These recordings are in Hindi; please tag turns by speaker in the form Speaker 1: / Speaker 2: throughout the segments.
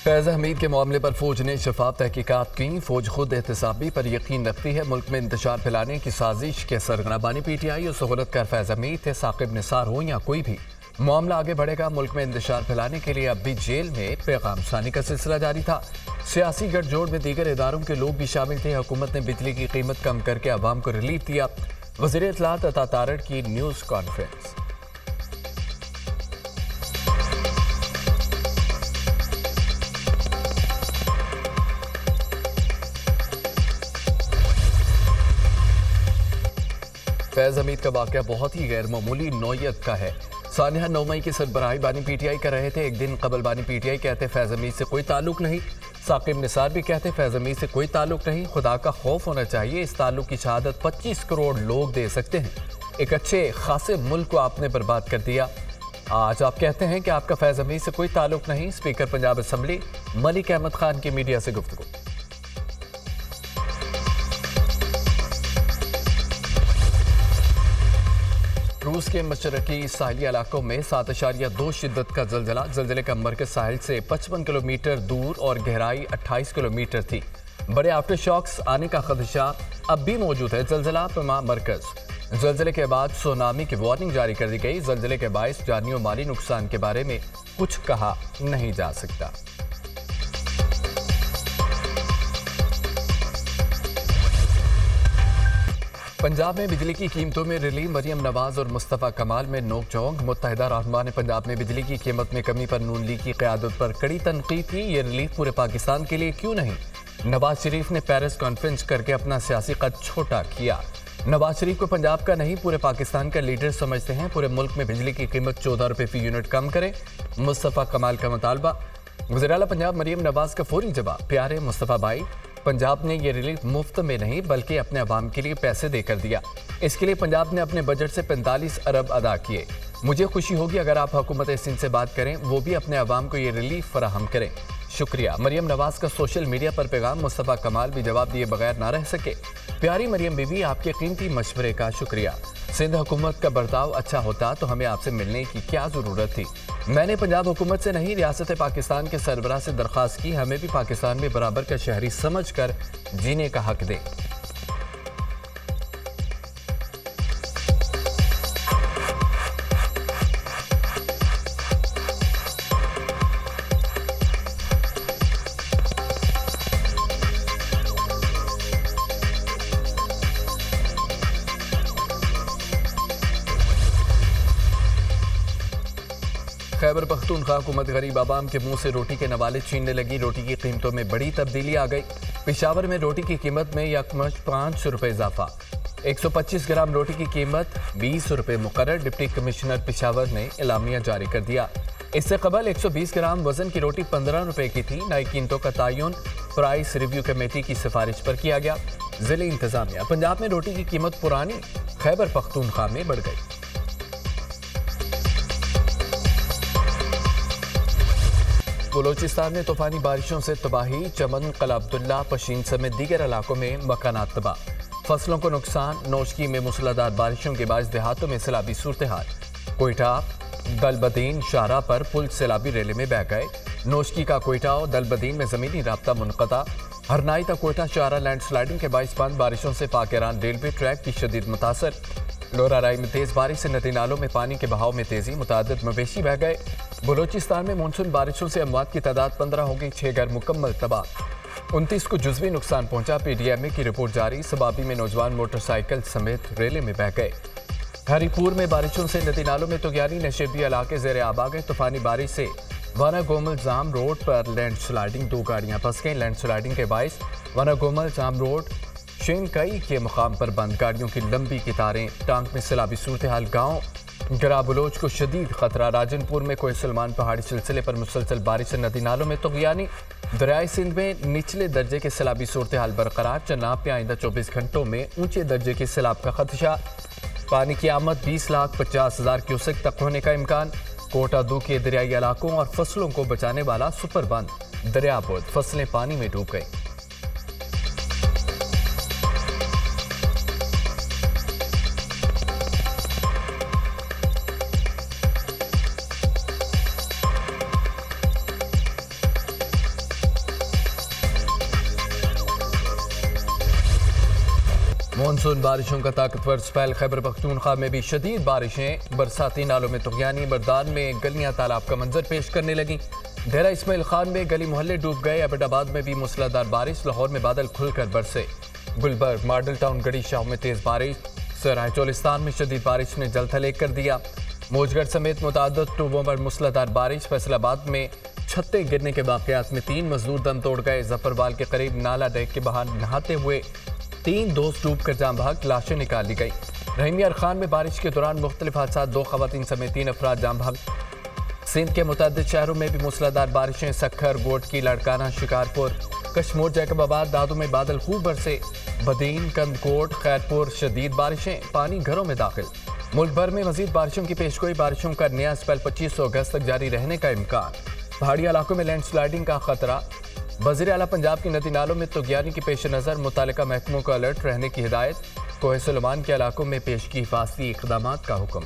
Speaker 1: फैज़ हमीद के मामले पर फौज ने शफाफ तहकीकात की। फौज खुद एहतसाबी पर यकीन रखती है। मुल्क में इंतशार फैलाने की साजिश के सरगना बानी PTI और सहूलत कर फैज़ हमीद थे। साकिब निसार हो या कोई भी, मामला आगे बढ़ेगा। मुल्क में इंतशार फैलाने के लिए अब भी जेल में पैगाम सानी का सिलसिला जारी था। सियासी गठजोड़ में दीगर इदारों के लोग भी शामिल थे। हुकूमत ने बिजली की कीमत कम करके अवाम को रिलीफ दिया। वज़ीर इत्तलात अता तारड़ की न्यूज़ कॉन्फ्रेंस। फैज़ हमीद का वाक़या बहुत ही गैर मामूली नौयत का है। सानिया 9 मई की सरबराही बानी PTI कर रहे थे। एक दिन कबल बानी PTI कहते फैज़ हमीद से कोई ताल्लुक नहीं। साकिब निसार भी कहते फैज़ हमीद से कोई ताल्लुक नहीं। खुदा का खौफ होना चाहिए। इस ताल्लुक की शहादत 25 करोड़ लोग दे सकते हैं। एक अच्छे खासे मुल्क को आपने बर्बाद कर दिया। आज आप कहते हैं कि आपका फैज़ हमीद से कोई ताल्लुक नहीं। स्पीकर पंजाब असम्बली मलिक अहमद खान की मीडिया से गुफ्तगू। रूस के मशरकी साहली इलाकों में 7.2 शिद्दत का जलजला। जलजले का मरकज साहिल से 55 किलोमीटर दूर और गहराई 28 किलोमीटर थी। बड़े आफ्टर शॉक्स आने का खदशा अब भी मौजूद है। जलजला पमा मरकज। जलजले के बाद सुनामी की वार्निंग जारी कर दी गई। जलजले के बायस जानी और माली नुकसान के बारे में कुछ कहा नहीं जा सकता। पंजाब में बिजली की कीमतों में रिलीफ। मरियम नवाज और मुस्तफ़ा कमाल में नोक-झोंक। मुत्तहिदा रहनुमा ने पंजाब में बिजली की कीमत में कमी पर नून लीग की क़यादत पर कड़ी तनकीद की। ये रिलीफ पूरे पाकिस्तान के लिए क्यों नहीं? नवाज शरीफ ने पेरिस कॉन्फ्रेंस करके अपना सियासी कद छोटा किया। नवाज शरीफ को पंजाब का नहीं पूरे पाकिस्तान का लीडर समझते हैं। पूरे मुल्क में बिजली की कीमत 14 रुपये फी यूनिट कम करें, मुस्तफ़ा कमाल का मुतालबा। वज़ीर आला पंजाब मरियम नवाज का फौरी जवाब, प्यारे मुस्तफ़ा भाई, पंजाब ने ये रिलीफ मुफ्त में नहीं बल्कि अपने अवाम के लिए पैसे देकर दिया। इसके लिए पंजाब ने अपने बजट से 45 अरब अदा किए। मुझे खुशी होगी अगर आप हुकूमत सिंध से बात करें, वो भी अपने अवाम को ये रिलीफ फराहम करें। शुक्रिया। मरियम नवाज का सोशल मीडिया पर पैगाम। मुस्तफ़ा कमाल भी जवाब दिए बगैर ना रह सके। प्यारी मरियम बीबी, आपके कीमती मशवरे का शुक्रिया। सिंध हुकूमत का बर्ताव अच्छा होता तो हमें आपसे मिलने की क्या ज़रूरत थी? मैंने पंजाब हुकूमत से नहीं, रियासत पाकिस्तान के सरबराह से दरख्वास्त की, हमें भी पाकिस्तान में बराबर का शहरी समझ कर जीने का हक दें। खैबर पख्तूनख्वा हुकूमत गरीब आवाम के मुंह से रोटी के नवाले छीनने लगी। रोटी की कीमतों में बड़ी तब्दीली आ गई। पेशावर में रोटी की कीमत में यकमश 5 रुपये इजाफा। 125 ग्राम रोटी की कीमत 20 रुपये मुकर्रर। डिप्टी कमिश्नर पेशावर ने एलामिया जारी कर दिया। इससे कबल 120 ग्राम वजन की रोटी 15 रुपये की थी। नई कीमतों का तयन प्राइस रिव्यू कमेटी की सिफारिश पर किया गया। जिले इंतजामिया, पंजाब में रोटी की कीमत पुरानी खैबर पख्तूनख्वा में बढ़ गई। बलोचिस्तान में तूफानी बारिशों से तबाही। चमन, कला अब्दुल्ला, पशीन समेत दीगर इलाकों में मकानात तबाह। फसलों को नुकसान। नौशकी में मूसलाधार बारिशों के बाद देहातों में सैलाबी सूरत हाल। कोयटा, दलबदीन शाहरा पर पुल सैलाबी रेले में बह गए। नौशकी का कोयटा और दलबदीन में ज़मीनी राब्ता मुनक़ता। हरनाई तक कोयटा शाहरा लैंडस्लाइडिंग के बाइस बंद। बारिशों से पाक ईरान रेलवे ट्रैक की शदीद मुतासर। लोरा राय में तेज़ बारिश से नदी नालों में पानी के बहाव में तेज़ी। मुतादिद मवेशी बह गए। बलोचिस्तान में मानसून बारिशों से अमवात की तादाद 15 हो गई। 6 घर मुकम्मल तबाह। 29 को जुज़वी नुकसान पहुंचा। PDMA की रिपोर्ट जारी। सबाबी में नौजवान मोटरसाइकिल समेत रेले में बह गए। हरीपुर में बारिशों से नदी नालों में तुगयानी। नशेबी इलाके ज़ेर आब आ गए। तूफानी बारिश से वाना गोमल जाम रोड पर लैंडस्लाइडिंग। 2 गाड़ियाँ फंस गईं। लैंडस्लाइडिंग के बायस वाना गोमल जाम रोड शेनकई के मुकाम पर बंद। गाड़ियों की लंबी कतारें। टांग में सैलाबी सूरत हाल। गाँव गरा बलोच को शदीद खतरा। राजनपुर में कोई सलमान पहाड़ी सिलसिले पर मुसलसल बारिश से नदी नालों में तुगयानी। दरियाई सिंध में निचले दर्जे के सैलाबी सूरत हाल बरकरार। चनाब में आइंदा 24 घंटों में ऊंचे दर्जे के सैलाब का खदशा। पानी की आमद 20,50,000 क्यूसेक तक होने का इम्कान। कोटा 2 के दरियाई इलाकों और फसलों को बचाने वाला सुपर बंद दरियापुर। फसलें पानी में डूब गई। मानसून बारिशों का ताकतवर स्पेल। खैबर पख्तूनख्वा में भी शदीद बारिशें। बरसाती नालों में तुगयानी। बरदान में गलियां तालाब का मंजर पेश करने लगी। डेरा इस्माइल खान में गली मोहल्ले डूब गए। अबटाबाद में भी मूसलाधार बारिश। लाहौर में बादल खुलकर बरसे। गुलबर्ग, मॉडल टाउन, गड़ी शाह में तेज बारिश। सराय चोलिस्तान में शदीद बारिश ने जलथल कर दिया। मौजगढ़ समेत मुतादद टूबों पर मूसलाधार बारिश। फैसलाबाद में छत्ते गिरने के वाकयात में 3 मजदूर दम तोड़ गए। जफरवाल के करीब नाला डेक के बाहर नहाते हुए 3 दोस्त डूब कर जाम भाग। लाशें निकाल ली गई। रहीम यार खान में बारिश के दौरान मुख्तलिफ हादसा। 2 खवातीन समेत 3 अफराद जाम भाग। सिंध के मुतअद्दिद शहरों में भी मूसलाधार बारिशें। सक्खर, गोटकी, लड़काना, शिकारपुर, कश्मोर, जैकबाबाद, दादू में बादल खूब बरसे। बदीन, कंदकोट, खैरपुर शदीद बारिशें। पानी घरों में दाखिल। मुल्क भर में मजीद बारिशों की पेशगोई। बारिशों का नया स्पेल 25 अगस्त तक जारी रहने का इम्कान। पहाड़ी इलाकों में लैंडस्लाइडिंग का खतरा। वज़ीर आला पंजाब की नदी नालों में तुगयानी के पेश नज़र मुतालिका महकमों को अलर्ट रहने की हिदायत। कोहे सुलेमान के इलाकों में पेश की हिफाजती इक़दाम का हुक्म।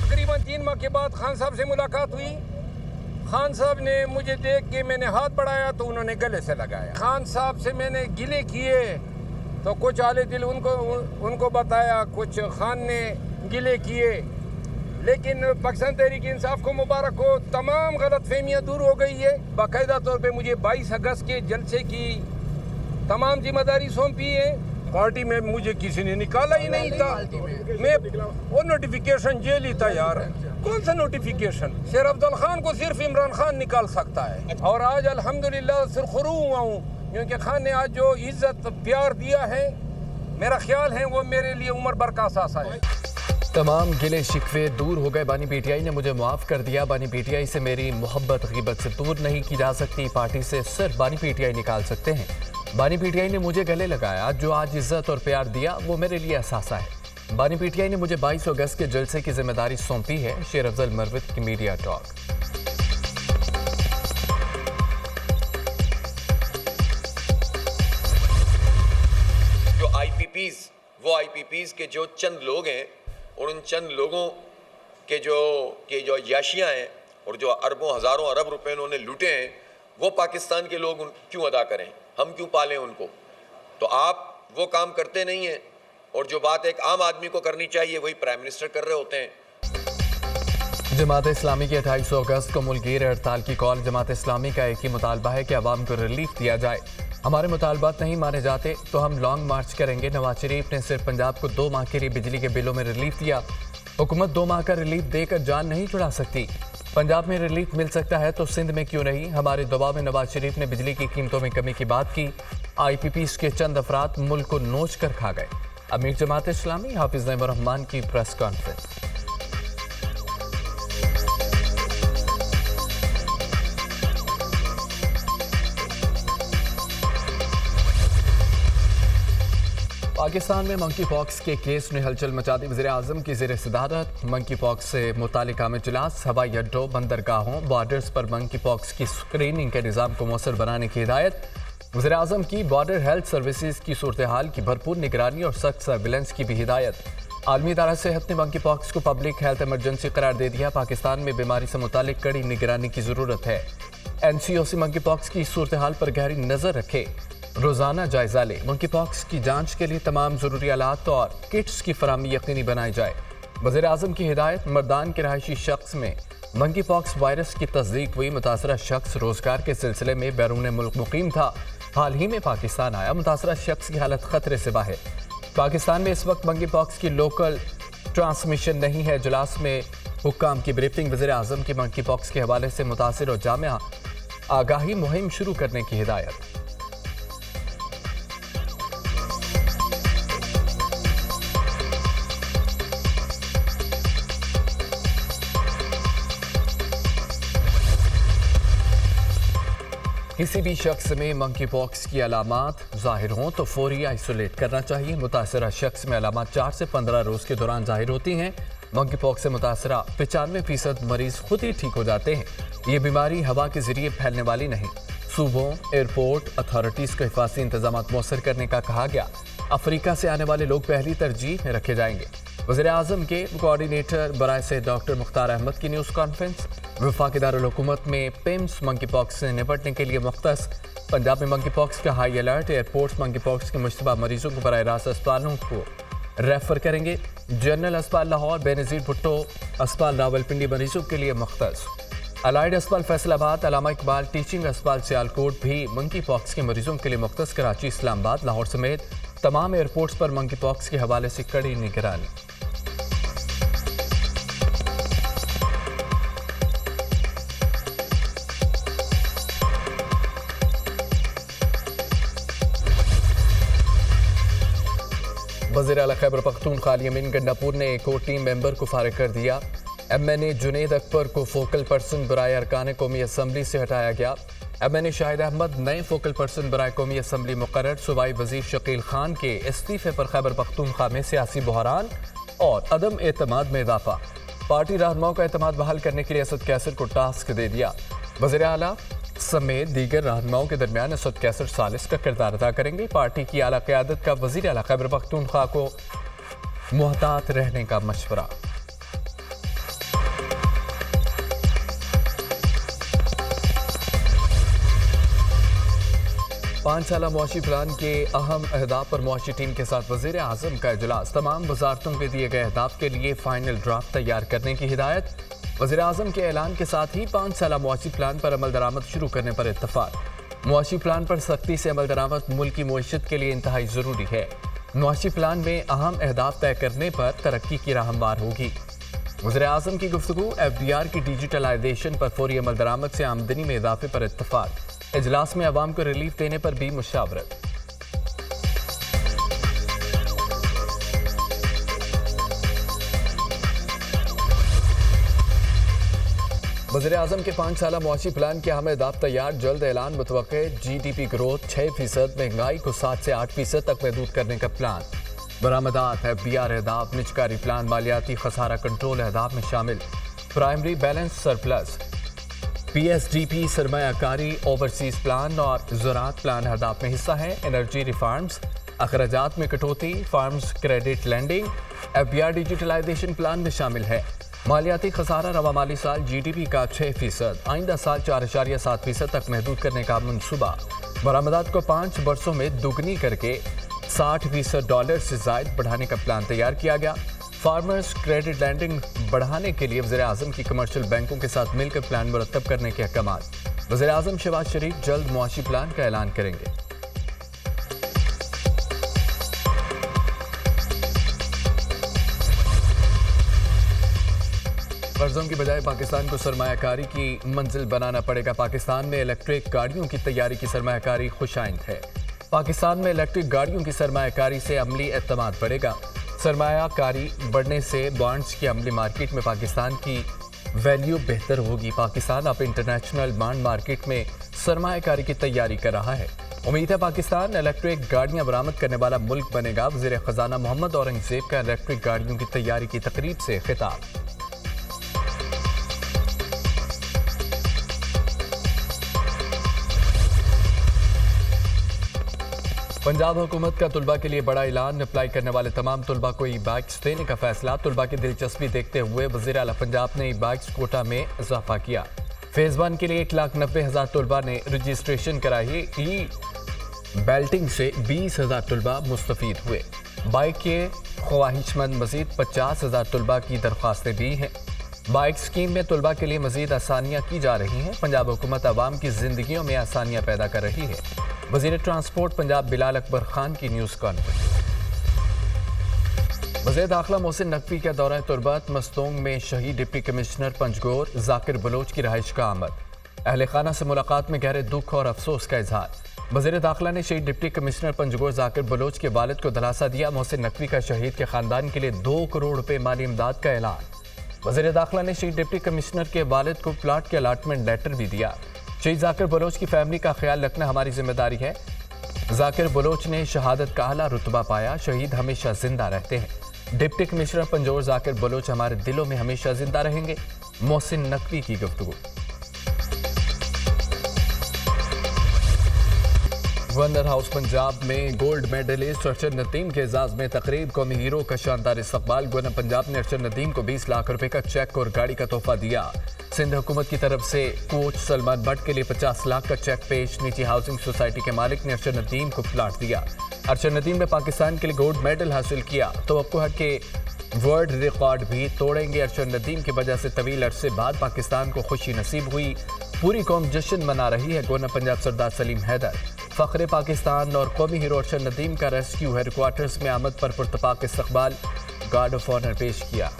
Speaker 2: तकरीबन 3 माह के बाद खान साहब से मुलाकात हुई। खान साहब ने मुझे देख के मैंने हाथ बढ़ाया तो उन्होंने गले से लगाया। खान साहब से मैंने गिले किए तो कुछ आले दिल उनको बताया, कुछ खान ने गिले किए। लेकिन पाकिस्तान तहरीक इंसाफ को मुबारक हो, तमाम गलत फहमियाँ दूर हो गई है। बाकायदा तौर पे मुझे 22 अगस्त के जलसे की तमाम जिम्मेदारी सौंपी है। पार्टी में मुझे किसी ने निकाला ही नहीं था। मैं वो नोटिफिकेशन जेल ही था यार। कौन सा नोटिफिकेशन? शेर अफजल खान को सिर्फ इमरान खान निकाल सकता है। और आज अल्हम्दुलिल्लाह सुरखरू हुआ हूँ क्योंकि खान ने आज जो इज्जत प्यार दिया है, मेरा ख्याल है वो मेरे लिए उम्र भर का सासा है।
Speaker 1: तमाम गिले शिकवे दूर हो गए। बानी पीटीआई ने मुझे माफ़ कर दिया। बानी पीटीआई से मेरी मोहब्बत ग़ीबत से दूर नहीं की जा सकती। पार्टी से सिर्फ बानी पीटीआई निकाल सकते हैं। बानी पीटीआई ने मुझे गले लगाया। जो आज इज्जत और प्यार दिया वो मेरे लिए एहसासा है। बानी पीटीआई ने मुझे 22 अगस्त के जलसे की जिम्मेदारी सौंपी है। शेर अफजल मरवत की मीडिया टॉक।
Speaker 3: जो आईपीपीज के जो चंद लोग हैं और उन चंद लोगों के जो याशियां हैं और जो अरबों हजारों अरब रुपए उन्होंने लूटे हैं, वो पाकिस्तान के लोग क्यों अदा करें? हम क्यों पालें उनको? तो आप वो काम करते नहीं हैं और जो बात एक आम आदमी को करनी चाहिए वही प्राइम मिनिस्टर कर रहे होते हैं।
Speaker 1: जमात इस्लामी की 28 अगस्त को मुल्कीर हड़ताल की कॉल। जमात इस्लामी का एक ही मुतालबा है कि अवाम को रिलीफ दिया जाए। हमारे मुतालबात नहीं माने जाते तो हम लॉन्ग मार्च करेंगे। नवाज शरीफ ने सिर्फ पंजाब को 2 माह के लिए बिजली के बिलों में रिलीफ दिया। हुकूमत 2 माह का रिलीफ देकर जान नहीं छुड़ा सकती। पंजाब में रिलीफ मिल सकता है तो सिंध में क्यों नहीं? हमारे दबाव में नवाज शरीफ ने बिजली की कीमतों में कमी की बात की। आईपीपीज के चंद अफराद मुल्क को नोच कर खा गए। अमीर जमात इस्लामी हाफिज नईमुर रहमान की प्रेस कॉन्फ्रेंस। पाकिस्तान में मंकी पॉक्स के केस ने हलचल मचा दी। वज़ीर आज़म की ज़ेर सदारत मंकी पॉक्स से मुतालिका इजलास। हवाई अड्डों, बंदरगाहों, बॉर्डर्स पर मंकी पॉक्स की स्क्रीनिंग के निज़ाम को मौसर बनाने की हिदायत। वज़ीर आज़म की बॉर्डर हेल्थ सर्विसेज की सूरत हाल की भरपूर निगरानी और सख्त सर्विलेंस की भी हिदायत। आलमी इदारा सेहत ने मंकी पॉक्स को पब्लिक हेल्थ इमरजेंसी करार दे दिया। पाकिस्तान में बीमारी से मुतालिक कड़ी निगरानी की ज़रूरत है। NCOC मंकी पॉक्स की सूरत हाल पर गहरी नज़र रखे, रोज़ाना जायजा ले। मंकी पॉक्स की जांच के लिए तमाम ज़रूरी आलात और किट्स की फराहमी यकीनी बनाई जाए। वज़ीर आज़म की हिदायत। मर्दान के रहायशी शख्स में मंकी पॉक्स वायरस की तस्दीक हुई। मुतासरा शख्स रोज़गार के सिलसिले में बैरून मुल्क मुकीम था, हाल ही में पाकिस्तान आया। मुतासरा शख्स की हालत खतरे से बाहर। पाकिस्तान में इस वक्त मंकी पॉक्स की लोकल ट्रांसमिशन नहीं है। इजलास में हुक्काम की ब्रीफिंग। वज़ीर आज़म की मंकी पॉक्स के हवाले से मुतासिर और जामिया आगाही मुहिम शुरू करने की हिदायत। किसी भी शख्स में मंकी पॉक्स की अलामात ज़ाहिर हों तो फौरी आइसोलेट करना चाहिए। मुतासरा शख्स में अलामात 4 से 15 रोज़ के दौरान ज़ाहिर होती हैं। मंकी पॉक्स से मुतासरा 95% मरीज़ खुद ही ठीक हो जाते हैं। ये बीमारी हवा के ज़रिए फैलने वाली नहीं। सूबों, एयरपोर्ट अथॉरिटीज़ को हिफाजती इंतजाम मौसर करने का कहा गया। अफ्रीका से आने वाले लोग पहली तरजीह में रखे जाएंगे। वज़ीर आज़म के कोऑर्डिनेटर बराए से डॉक्टर मुख्तार अहमद की न्यूज़ कॉन्फ्रेंस। वफाकी दारुल हुकूमत में पिम्स मंकी पॉक्स से निपटने के लिए मुख्तस। पंजाब में मंकी पॉक्स का high alert. Airports monkey pox के मुश्तबा मरीजों को बराह रास्त अस्पतालों को रेफर करेंगे। जनरल अस्पताल लाहौर, बेनज़ीर भुट्टो अस्पताल रावलपिंडी मरीजों के लिए मुख्तस। अलाइड अस्पताल फैसलाबाद, अल्लामा इकबाल टीचिंग अस्पताल सियालकोट भी मंकी पॉक्स के मरीजों के लिए मुख्तस। कराची, इस्लामाबाद, लाहौर समेत तमाम एयरपोर्ट्स पर मंकी पॉक्स के हवाले से कड़ी निगरानी। वज़ीर आला खैबर पख्तूनख्वा अली अमीन गंडापुर ने एक और टीम मेंबर को फारिग कर दिया। MNA जुनेद अकबर को फोकल पर्सन बराए अरकान कौमी असम्बली से हटाया गया। MNA शाहिद अहमद नए फोकल पर्सन बराए कौमी असम्बली मुकर्रर। सूबाई वजीर शकील खान के इस्तीफे पर खैबर पख्तूनख्वा में सियासी बहरान और अदम एतमाद में इजाफा। पार्टी रहनुमाओं का एतमाद बहाल करने के लिए असद कैसर को टास्क दे दिया। वज़ीर आला समेत दीगर रहनुमाओं के दरमियान असद कैसर सालिस का किरदार अदा करेंगे। पार्टी की आला क़यादत का वज़ीर आला खैबर पख्तूनख्वा को मुहतात रहने का मशवरा। पाँच साला मुआशी प्लान के अहम अहदाफ पर मुआशी टीम के साथ वज़ीर आज़म का इजलास। तमाम वजारतों के दिए गए अहदाफ के लिए फाइनल ड्राफ्ट तैयार करने की हिदायत। वज़ीर आज़म के ऐलान के साथ ही 5 साला मुआशी प्लान पर अमल दरामद शुरू करने पर इत्तफाक। मुआशी प्लान पर सख्ती से अमल दरामद मुल्क की मईशत के लिए इंतहाई ज़रूरी है। मुआशी प्लान में अहम अहदाफ तय करने पर तरक्की की राह हमवार होगी। वज़ीर आज़म की गुफ्तगू। FDR की डिजिटलाइजेशन पर फौरी अमल दरामद से आमदनी में इजाफे पर इत्तफाक। इजलास में अवाम को रिलीफ देने पर भी मुशावरत। वज़ीर आज़म के 5 साला मुआशी प्लान के अहम अहदाफ तैयार। जल्द ऐलान। मुतवक्के GDP ग्रोथ 6%, महंगाई को 7 से 8% तक महदूद करने का प्लान। बरामदात FDR अहदाफ, निजकारी प्लान, मालियाती खसारा कंट्रोल अहदाफ में शामिल। प्राइमरी बैलेंस सरप्लस, PSDP सरमायाकारी, ओवरसीज प्लान और ज़राअत प्लान अहदाफ में हिस्सा है। एनर्जी रिफॉर्म्स, अखराजात में कटौती, farms credit landing FDR digitalisation plan में शामिल है। मालियाती खसारा रवा माली साल GDP का 6%, आइंदा साल 4.7% तक महदूद करने का मंसूबा। बरामदात को 5 बरसों में दुगनी करके $60 से ज़ायद बढ़ाने का प्लान तैयार किया गया। फार्मर्स क्रेडिट लैंडिंग बढ़ाने के लिए वज़ीर आज़म की कमर्शियल बैंकों के साथ मिलकर प्लान मुरतब करने के अहकाम। वज़ीर आज़म शहबाज शरीफ जल्द मुआशी प्लान का ऐलान करेंगे। कर्जों की बजाय पाकिस्तान को सरमायाकारी की मंजिल बनाना पड़ेगा। पाकिस्तान में इलेक्ट्रिक गाड़ियों की तैयारी की सरमायाकारी खुशाइंद है। पाकिस्तान में इलेक्ट्रिक गाड़ियों की सरमायाकारी से अमली एतमाद बढ़ेगा। सरमायाकारी बढ़ने से बॉन्ड्स की अमली मार्केट में पाकिस्तान की वैल्यू बेहतर होगी। पाकिस्तान अब इंटरनेशनल बॉन्ड मार्केट में सरमायाकारी की तैयारी कर रहा है। उम्मीद है पाकिस्तान इलेक्ट्रिक गाड़ियां बरामद करने वाला मुल्क बनेगा। वज़ीर ख़जाना मोहम्मद औरंगज़ेब का इलेक्ट्रिक गाड़ियों की तैयारी की तकरीब से खिताब। पंजाब हुकूमत का तुलबा के लिए बड़ा ऐलान। अप्लाई करने वाले तमाम तुलबा को ई-बाइक्स देने का फैसला। तुलबा की दिलचस्पी देखते हुए वज़ीर आला पंजाब ने ई-बाइक्स कोटा में इजाफा किया। फेज़ 1 के लिए 1,90,000 तुलबा ने रजिस्ट्रेशन कराई। बेल्टिंग से 20,000 तुलबा मुस्तफीद हुए। बाइक के ख्वाहिशमंद मजीद 50,000 तुलबा की दरख्वास्तें भी हैं। बाइक स्कीम में तुलबा के लिए मजीद आसानियाँ की जा रही हैं। पंजाब हुकूमत आवाम की जिंदगियों में आसानियाँ पैदा कर रही है। वज़ीर ट्रांसपोर्ट पंजाब बिलाल अकबर खान की न्यूज़ कॉन्फ्रेंस। वज़ीर दाखिला मोहसिन नकवी का दौरा तुरबत। मस्तोंग में शहीद डिप्टी कमिश्नर पंजगोर जाकिर बलोच की रहाइश का आमद। अहले खाना से मुलाकात में गहरे दुख और अफसोस का इजहार। वज़ीर दाखिला ने शहीद डिप्टी कमिश्नर पंजगोर जाकिर बलोच के वालिद को दिलासा दिया। मोहसिन नकवी का शहीद के खानदान के लिए 2 करोड़ रुपए माली इमदाद का ऐलान। वज़ीर दाखिला ने शहीद डिप्टी कमिश्नर के वालिद को प्लाट के अलाटमेंट लेटर भी दिया। शहीद जाकिर बलोच की फैमिली का ख्याल रखना हमारी जिम्मेदारी है। जाकिर बलोच ने शहादत का आला रुतबा पाया। शहीद हमेशा जिंदा रहते हैं। Deputy commissioner Pinjore Zakir Bloch हमारे दिलों में हमेशा जिंदा रहेंगे। मोहसिन नकवी की गुफ्तगू। वंडर हाउस पंजाब में गोल्ड मेडलिस्ट अर्शद नदीम के एजाज में तकरीब। कौमी हीरो का शानदार इस्तकबाल। गवर्नर पंजाब ने अर्शद नदीम को 20 लाख रुपए का चेक और गाड़ी का तोहफा दिया। सिंध हुकूमत की तरफ से कोच सलमान भट्ट के लिए 50 लाख का चेक पेश। निजी हाउसिंग सोसाइटी के मालिक ने अर्शद नदीम को प्लाट दिया। अर्शद नदीम ने पाकिस्तान के लिए गोल्ड मेडल हासिल किया। तवक्को है कि वर्ल्ड रिकॉर्ड भी तोड़ेंगे। अर्शद नदीम की वजह से तवील अरसे बाद पाकिस्तान को खुशी नसीब हुई। पूरी कौम जश्न मना रही है। गवर्नर पंजाब सरदार सलीम हैदर फ़ख्रे पाकिस्तान और कौमी हीरो अर्शद नदीम का रेस्क्यू हेडक्वार्टर्स में आमद पर पुरतपाक इस्तकबाल गार्ड ऑफ ऑनर पेश किया।